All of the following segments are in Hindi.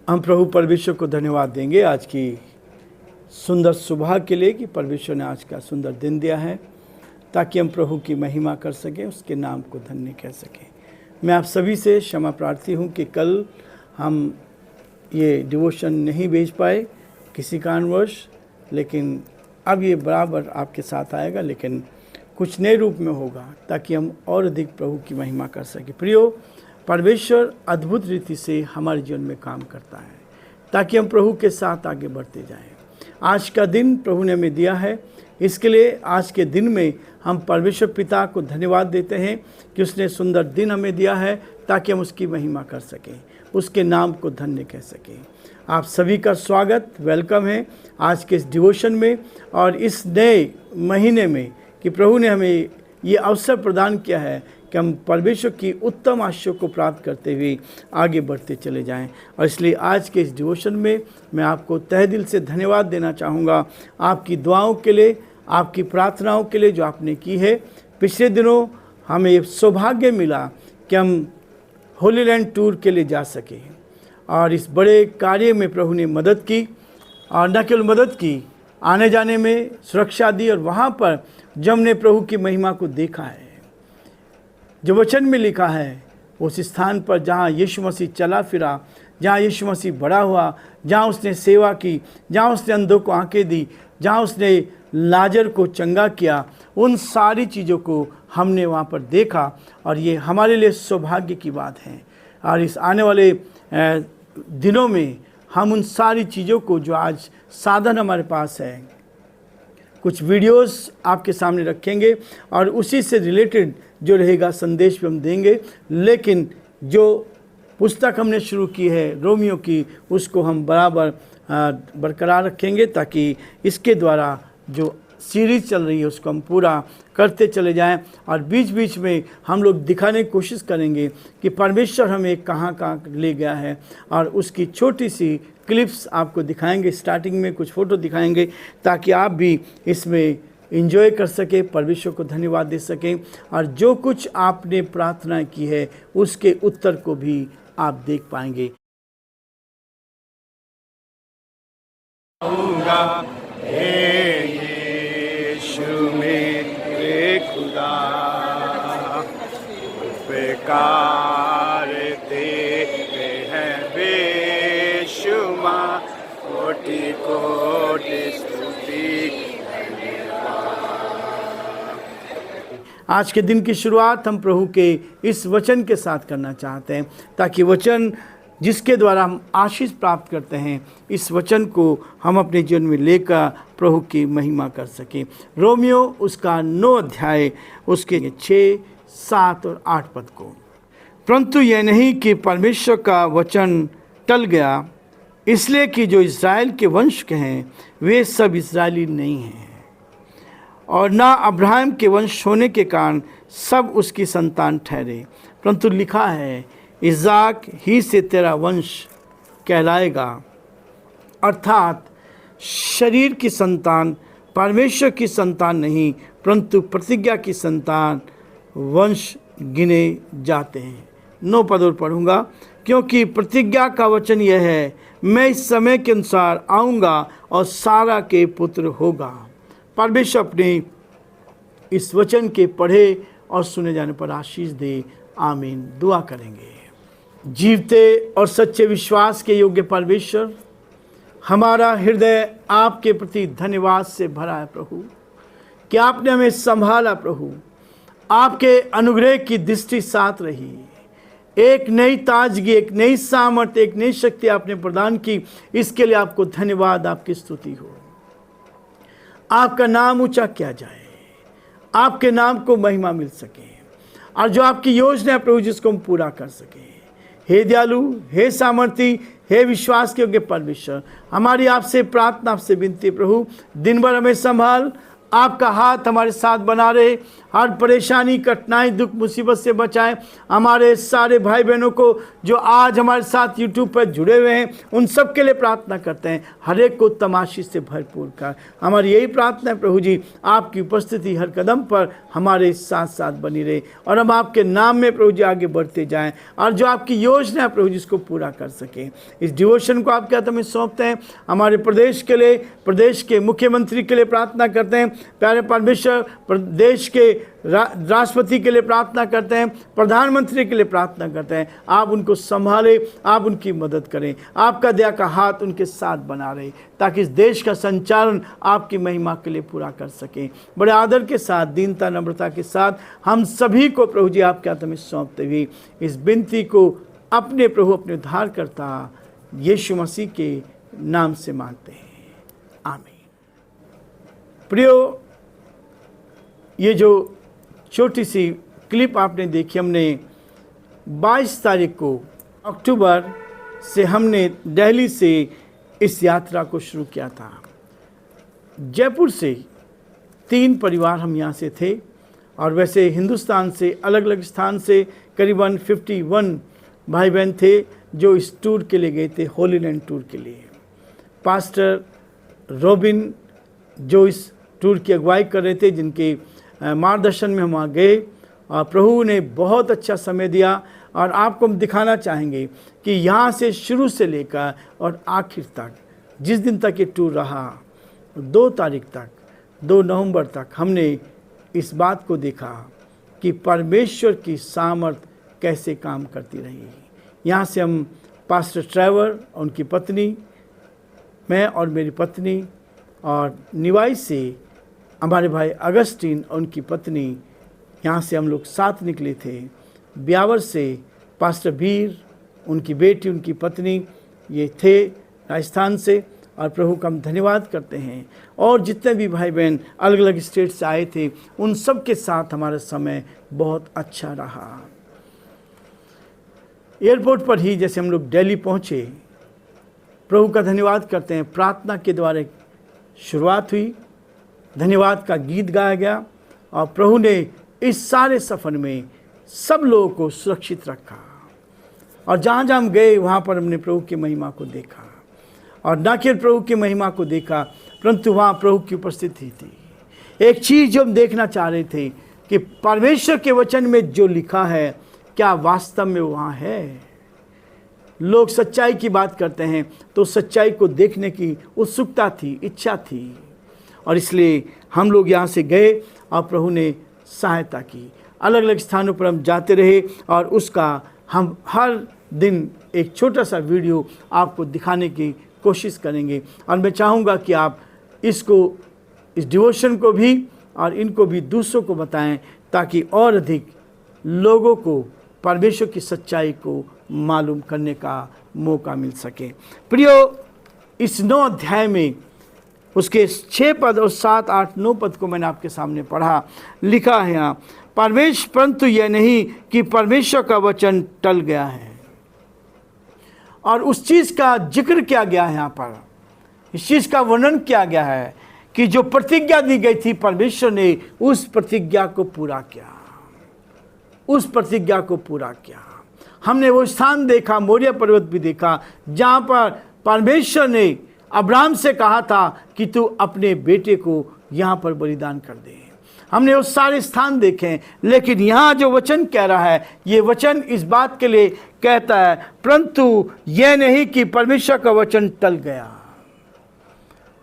हम प्रभु परमेश्वर को धन्यवाद देंगे आज की सुंदर सुबह के लिए कि परमेश्वर ने आज का सुंदर दिन दिया है ताकि हम प्रभु की महिमा कर सकें, उसके नाम को धन्य कह सकें। मैं आप सभी से क्षमा प्रार्थी हूं कि कल हम ये डिवोशन नहीं भेज पाए किसी कारणवश, लेकिन अब ये बराबर आपके साथ आएगा, लेकिन कुछ नए रूप में होगा ताकि हम और अधिक प्रभु की महिमा कर सकें। प्रियो, परमेश्वर अद्भुत रीति से हमारे जीवन में काम करता है ताकि हम प्रभु के साथ आगे बढ़ते जाएं। आज का दिन प्रभु ने हमें दिया है, इसके लिए आज के दिन में हम परमेश्वर पिता को धन्यवाद देते हैं कि उसने सुंदर दिन हमें दिया है ताकि हम उसकी महिमा कर सकें, उसके नाम को धन्य कह सकें। आप सभी का स्वागत, वेलकम है आज के इस डिवोशन में और इस नए महीने में कि प्रभु ने हमें ये अवसर प्रदान किया है कि हम परमेश्वर की उत्तम आशीषों को प्राप्त करते हुए आगे बढ़ते चले जाएं। और इसलिए आज के इस डिवोशन में मैं आपको तहे दिल से धन्यवाद देना चाहूँगा आपकी दुआओं के लिए, आपकी प्रार्थनाओं के लिए जो आपने की है। पिछले दिनों हमें सौभाग्य मिला कि हम होली लैंड टूर के लिए जा सके और इस बड़े कार्य में प्रभु ने मदद की, और न केवल मदद की, आने जाने में सुरक्षा दी। और वहाँ पर जब हमने प्रभु की महिमा को देखा है, जो वचन में लिखा है, उस स्थान पर जहाँ यीशु मसीह चला फिरा, जहाँ यीशु मसीह बड़ा हुआ, जहाँ उसने सेवा की, जहाँ उसने अंधों को आंखें दी, जहाँ उसने लाजर को चंगा किया, उन सारी चीज़ों को हमने वहाँ पर देखा। और ये हमारे लिए सौभाग्य की बात है। और इस आने वाले दिनों में हम उन सारी चीज़ों को जो आज साधन हमारे पास है, कुछ वीडियोस आपके सामने रखेंगे और उसी से रिलेटेड जो रहेगा संदेश भी हम देंगे। लेकिन जो पुस्तक हमने शुरू की है रोमियो की, उसको हम बराबर बरकरार रखेंगे ताकि इसके द्वारा जो सीरीज चल रही है उसको हम पूरा करते चले जाएं। और बीच बीच में हम लोग दिखाने की कोशिश करेंगे कि परमेश्वर हमें कहाँ कहाँ ले गया है, और उसकी छोटी सी क्लिप्स आपको दिखाएंगे। स्टार्टिंग में कुछ फ़ोटो दिखाएंगे ताकि आप भी इसमें एंजॉय कर सकें, परमेश्वर को धन्यवाद दे सकें, और जो कुछ आपने प्रार्थना की है उसके उत्तर को भी आप देख पाएंगे। मेरे खुदा बेकार तेरे हैं बेशुमार, कोटि कोटि स्तुति। आज के दिन की शुरुआत हम प्रभु के इस वचन के साथ करना चाहते हैं ताकि वचन जिसके द्वारा हम आशीष प्राप्त करते हैं, इस वचन को हम अपने जीवन में लेकर प्रभु की महिमा कर सकें। रोमियो उसका 9 अध्याय उसके 6, 7 और 8 पद को। परंतु यह नहीं कि परमेश्वर का वचन टल गया, इसलिए कि जो इस्राएल के वंश के हैं वे सब इस्राएली नहीं हैं, और ना अब्राहम के वंश होने के कारण सब उसकी संतान ठहरे। परंतु लिखा है, इज़ाक ही से तेरा वंश कहलाएगा, अर्थात शरीर की संतान, परमेश्वर की संतान नहीं, परंतु प्रतिज्ञा की संतान वंश गिने जाते हैं। 9 पद और पढ़ूंगा। क्योंकि प्रतिज्ञा का वचन यह है, मैं इस समय के अनुसार आऊँगा और सारा के पुत्र होगा। परमेश्वर अपने इस वचन के पढ़े और सुने जाने पर आशीष दे। आमीन। दुआ करेंगे। जीवते और सच्चे विश्वास के योग्य परमेश्वर, हमारा हृदय आपके प्रति धन्यवाद से भरा है प्रभु कि आपने हमें संभाला। प्रभु, आपके अनुग्रह की दृष्टि साथ रही, एक नई ताजगी, एक नई सामर्थ्य, एक नई शक्ति आपने प्रदान की। इसके लिए आपको धन्यवाद, आपकी स्तुति हो। आपका नाम ऊंचा किया जाए, आपके नाम को महिमा मिल सके, और जो आपकी योजना है प्रभु जिसको हम पूरा कर सके। हे दयालु, हे सामर्थी, हे विश्वास के योग्य परमेश्वर, हमारी आपसे प्रार्थना, आपसे विनती प्रभु, दिन भर हमें संभाल, आपका हाथ हमारे साथ बना रहे, हर परेशानी, कठिनाई, दुख, मुसीबत से बचाएं। हमारे सारे भाई बहनों को जो आज हमारे साथ यूट्यूब पर जुड़े हुए हैं, उन सब के लिए प्रार्थना करते हैं, हर एक को तमाशी से भरपूर कर। हमारी यही प्रार्थना है प्रभु जी, आपकी उपस्थिति हर कदम पर हमारे साथ साथ बनी रहे और हम आपके नाम में प्रभु जी आगे बढ़ते जाएं और जो आपकी योजना है प्रभु जी उसको पूरा कर सकें। इस डिवोशन को आपके हाथों में सौंपते हैं। हमारे प्रदेश के लिए, प्रदेश के मुख्यमंत्री के लिए प्रार्थना करते हैं। प्यारे परमेश्वर, प्रदेश के राष्ट्रपति के लिए प्रार्थना करते हैं, प्रधानमंत्री के लिए प्रार्थना करते हैं। आप उनको संभालें, आप उनकी मदद करें, आपका दया का हाथ उनके साथ बना रहे, ताकि इस देश का संचालन आपकी महिमा के लिए पूरा कर सकें। बड़े आदर के साथ, दीनता, नम्रता के साथ हम सभी को प्रभु जी आपके हाथों में सौंपते हुए इस विनती को अपने प्रभु, अपने उद्धारकर्ता यीशु मसीह के नाम से मांगते हैं, आमीन। प्रियो, ये जो छोटी सी क्लिप आपने देखी, हमने 22 तारीख को अक्टूबर से हमने दिल्ली से इस यात्रा को शुरू किया था। जयपुर से 3 परिवार हम यहाँ से थे और वैसे हिंदुस्तान से अलग अलग स्थान से करीबन 51 भाई बहन थे जो इस टूर के लिए गए थे, होली लैंड टूर के लिए। पास्टर रॉबिन जो इस टूर की अगुवाई कर रहे थे, जिनके मार्गदर्शन में हम वहाँ गए और प्रभु ने बहुत अच्छा समय दिया। और आपको हम दिखाना चाहेंगे कि यहाँ से शुरू से लेकर और आखिर तक, जिस दिन तक ये टूर रहा, 2 तारीख तक, 2 नवंबर तक, हमने इस बात को देखा कि परमेश्वर की सामर्थ कैसे काम करती रही। यहाँ से हम पास्टर ट्रेवर, उनकी पत्नी, मैं और मेरी पत्नी, और निवाई से हमारे भाई अगस्टिन और उनकी पत्नी, यहाँ से हम लोग साथ निकले थे। ब्यावर से पास्टर वीर, उनकी बेटी, उनकी पत्नी, ये थे राजस्थान से। और प्रभु का हम धन्यवाद करते हैं। और जितने भी भाई बहन अलग अलग स्टेट से आए थे, उन सब के साथ हमारा समय बहुत अच्छा रहा। एयरपोर्ट पर ही जैसे हम लोग दिल्ली पहुँचे, प्रभु का धन्यवाद करते हैं, प्रार्थना के द्वारा शुरुआत हुई, धन्यवाद का गीत गाया गया और प्रभु ने इस सारे सफ़र में सब लोगों को सुरक्षित रखा। और जहाँ जहाँ हम गए वहाँ पर हमने प्रभु की महिमा को देखा। और न केवल प्रभु की महिमा को देखा, परंतु वहाँ प्रभु की उपस्थिति थी। एक चीज़ जो हम देखना चाह रहे थे कि परमेश्वर के वचन में जो लिखा है, क्या वास्तव में वहाँ है। लोग सच्चाई की बात करते हैं तो सच्चाई को देखने की उत्सुकता थी, इच्छा थी। और इसलिए हम लोग यहाँ से गए और प्रभु ने सहायता की। अलग अलग स्थानों पर हम जाते रहे और उसका हम हर दिन एक छोटा सा वीडियो आपको दिखाने की कोशिश करेंगे। और मैं चाहूँगा कि आप इसको, इस डिवोशन को भी और इनको भी दूसरों को बताएं, ताकि और अधिक लोगों को परमेश्वर की सच्चाई को मालूम करने का मौका मिल सके। प्रियो, इस 9 अध्याय में उसके 6 पद और 7, 8, 9 पद को मैंने आपके सामने पढ़ा। लिखा है यहाँ, परंतु यह नहीं कि परमेश्वर का वचन टल गया है। और उस चीज़ का जिक्र किया गया है यहाँ पर, इस चीज़ का वर्णन किया गया है कि जो प्रतिज्ञा दी गई थी, परमेश्वर ने उस प्रतिज्ञा को पूरा किया, उस प्रतिज्ञा को पूरा किया। हमने वो स्थान देखा, मोरिया पर्वत भी देखा, जहाँ पर परमेश्वर ने अब्राहम से कहा था कि तू अपने बेटे को यहाँ पर बलिदान कर दे। हमने वो सारे स्थान देखे, लेकिन यहाँ जो वचन कह रहा है, ये वचन इस बात के लिए कहता है, परंतु यह नहीं कि परमेश्वर का वचन टल गया।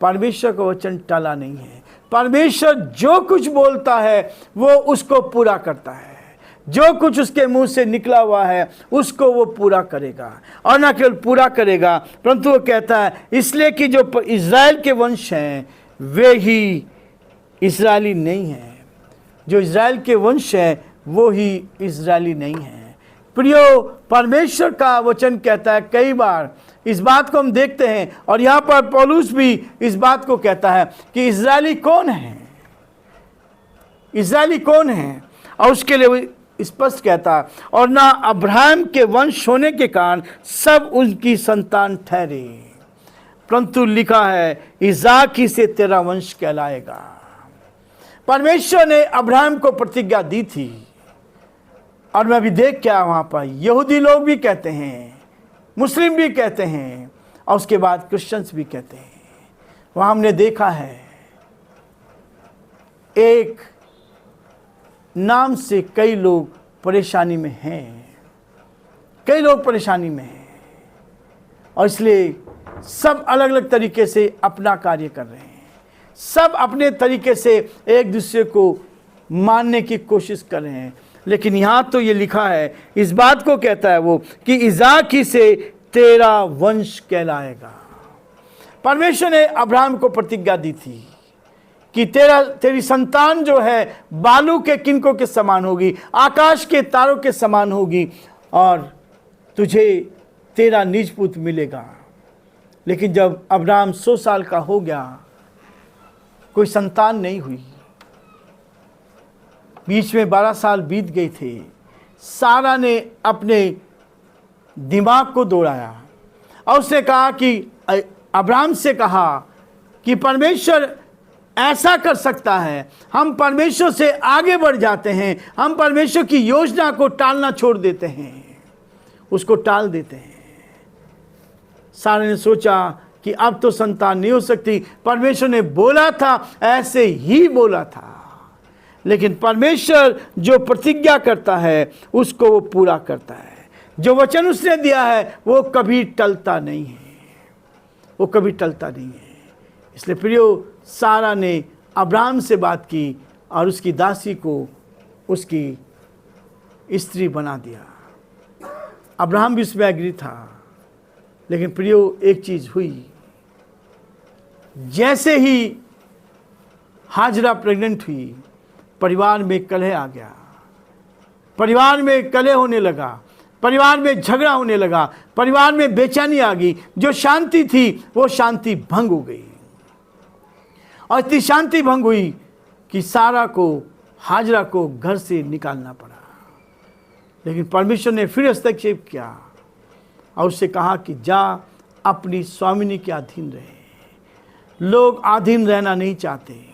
परमेश्वर का वचन टला नहीं है। परमेश्वर जो कुछ बोलता है वो उसको पूरा करता है। जो कुछ उसके मुंह से निकला हुआ है उसको वो पूरा करेगा। और न केवल पूरा करेगा, परंतु वो कहता है इसलिए कि जो इज़राइल के वंश हैं वे ही इज़राइली नहीं हैं। जो इज़राइल के वंश है वो ही इज़राइली नहीं है। प्रियो, परमेश्वर का वचन कहता है, कई बार इस बात को हम देखते हैं और यहाँ पर पौलुस भी इस बात को कहता है कि इज़राइली कौन है, इज़राइली कौन है। और उसके लिए स्पष्ट कहता है, और ना अब्राहम के वंश होने के कारण सब उनकी संतान ठहरे, परंतु लिखा है इसहाक ही से तेरा वंश कहलाएगा। परमेश्वर ने अब्राहम को प्रतिज्ञा दी थी। और मैं अभी देख के आया वहाँ पर, यहूदी लोग भी कहते हैं, मुस्लिम भी कहते हैं, और उसके बाद क्रिश्चियंस भी कहते हैं। वहाँ हमने देखा है एक नाम से कई लोग परेशानी में हैं, कई लोग परेशानी में हैं, और इसलिए सब अलग अलग तरीके से अपना कार्य कर रहे हैं। सब अपने तरीके से एक दूसरे को मानने की कोशिश कर रहे हैं। लेकिन यहाँ तो ये लिखा है, इस बात को कहता है वो कि इज़ाक ही से तेरा वंश कहलाएगा। परमेश्वर ने अब्राहम को प्रतिज्ञा दी थी कि तेरी संतान जो है बालू के किनकों के समान होगी, आकाश के तारों के समान होगी, और तुझे तेरा निज पुत्र मिलेगा। लेकिन जब अब्राहम 100 साल का हो गया, कोई संतान नहीं हुई। बीच में 12 साल बीत गए थे। सारा ने अपने दिमाग को दौड़ाया और उसने कहा कि अब्राहम से कहा कि परमेश्वर ऐसा कर सकता है। हम परमेश्वर से आगे बढ़ जाते हैं, हम परमेश्वर की योजना को टालना छोड़ देते हैं, उसको टाल देते हैं। सारा ने सोचा कि अब तो संतान नहीं हो सकती, परमेश्वर ने बोला था, ऐसे ही बोला था। लेकिन परमेश्वर जो प्रतिज्ञा करता है उसको वो पूरा करता है। जो वचन उसने दिया है वो कभी टलता नहीं है, वो कभी टलता नहीं है। इसलिए प्रियो, सारा ने अब्राहम से बात की और उसकी दासी को उसकी स्त्री बना दिया। अब्राहम भी उसमें एग्री था। लेकिन प्रियो, एक चीज हुई, जैसे ही हाजरा प्रेग्नेंट हुई, परिवार में कलह आ गया, परिवार में कलह होने लगा, परिवार में झगड़ा होने लगा, परिवार में बेचैनी आ गई। जो शांति थी वो शांति भंग हो गई, और इतनी शांति भंग हुई कि सारा को, हाजरा को घर से निकालना पड़ा। लेकिन परमेश्वर ने फिर हस्तक्षेप किया और उससे कहा कि जा अपनी स्वामिनी के अधीन रहे। लोग अधीन रहना नहीं चाहते,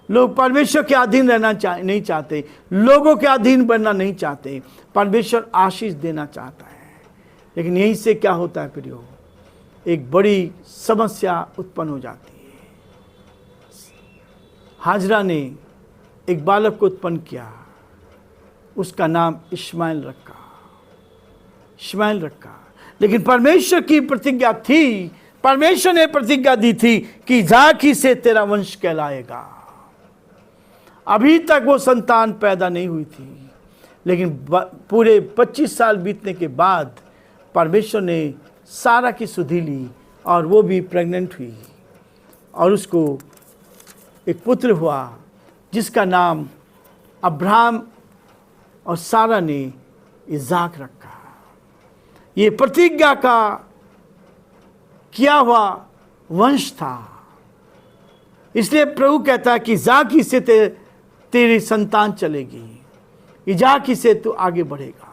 लोग परमेश्वर के अधीन रहना नहीं चाहते, लोगों के अधीन बनना नहीं चाहते। परमेश्वर आशीष देना चाहता है। लेकिन यहीं से क्या होता है प्रियो, एक बड़ी समस्या उत्पन्न हो जाती है। हाजरा ने एक बालक को उत्पन्न किया, उसका नाम इश्माएल रखा, इश्माएल रखा। लेकिन परमेश्वर की प्रतिज्ञा थी, परमेश्वर ने प्रतिज्ञा दी थी कि इज़ाक ही से तेरा वंश कहलाएगा। अभी तक वो संतान पैदा नहीं हुई थी। लेकिन पूरे 25 साल बीतने के बाद परमेश्वर ने सारा की सुधि ली और वो भी प्रेग्नेंट हुई, और उसको एक पुत्र हुआ जिसका नाम अब्राहम और सारा ने इज़ाक रखा। ये प्रतिज्ञा का किया हुआ वंश था। इसलिए प्रभु कहता है कि इज़ाक ही से तेरी संतान चलेगी, इज़ाक ही से तू आगे बढ़ेगा।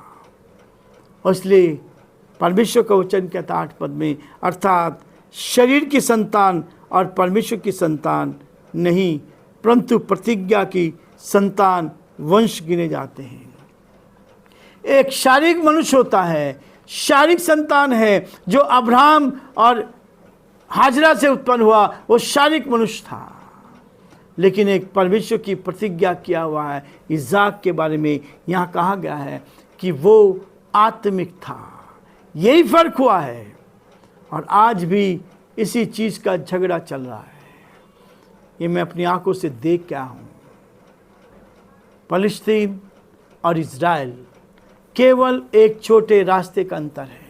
और इसलिए परमेश्वर का वचन कहता 8 पद में, अर्थात शरीर की संतान और परमेश्वर की संतान नहीं, परंतु प्रतिज्ञा की संतान वंश गिने जाते हैं। एक शारीरिक मनुष्य होता है, शारीरिक संतान है जो अब्राहम और हाजरा से उत्पन्न हुआ, वो शारीरिक मनुष्य था। लेकिन एक परमेश्वर की प्रतिज्ञा किया हुआ है इज़ाक के बारे में यहाँ कहा गया है कि वो आत्मिक था। यही फर्क हुआ है, और आज भी इसी चीज़ का झगड़ा चल रहा है। ये मैं अपनी आंखों से देख के आया हूँ। फलस्तीन और इज़राइल केवल एक छोटे रास्ते का अंतर है।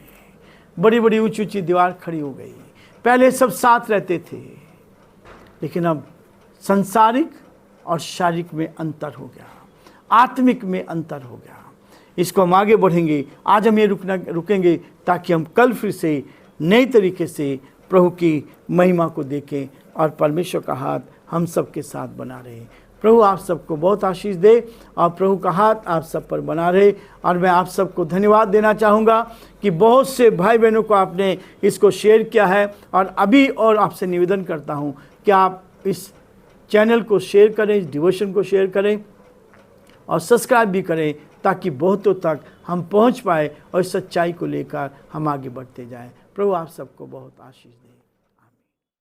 बड़ी बड़ी ऊंची ऊंची दीवार खड़ी हो गई। पहले सब साथ रहते थे, लेकिन अब संसारिक और शारीरिक में अंतर हो गया, आत्मिक में अंतर हो गया। इसको हम आगे बढ़ेंगे। आज हम ये रुकेंगे ताकि हम कल फिर से नई तरीके से प्रभु की महिमा को देखें और परमेश्वर का हाथ हम सब के साथ बना रहे। प्रभु आप सबको बहुत आशीष दे और प्रभु का हाथ आप सब पर बना रहे। और मैं आप सबको धन्यवाद देना चाहूँगा कि बहुत से भाई बहनों को आपने इसको शेयर किया है, और अभी और आपसे निवेदन करता हूँ कि आप इस चैनल को शेयर करें, इस डिवोशन को शेयर करें और सब्सक्राइब भी करें, ताकि बहुतों तक हम पहुंच पाए और सच्चाई को लेकर हम आगे बढ़ते जाएं। प्रभु आप सबको बहुत आशीष दें।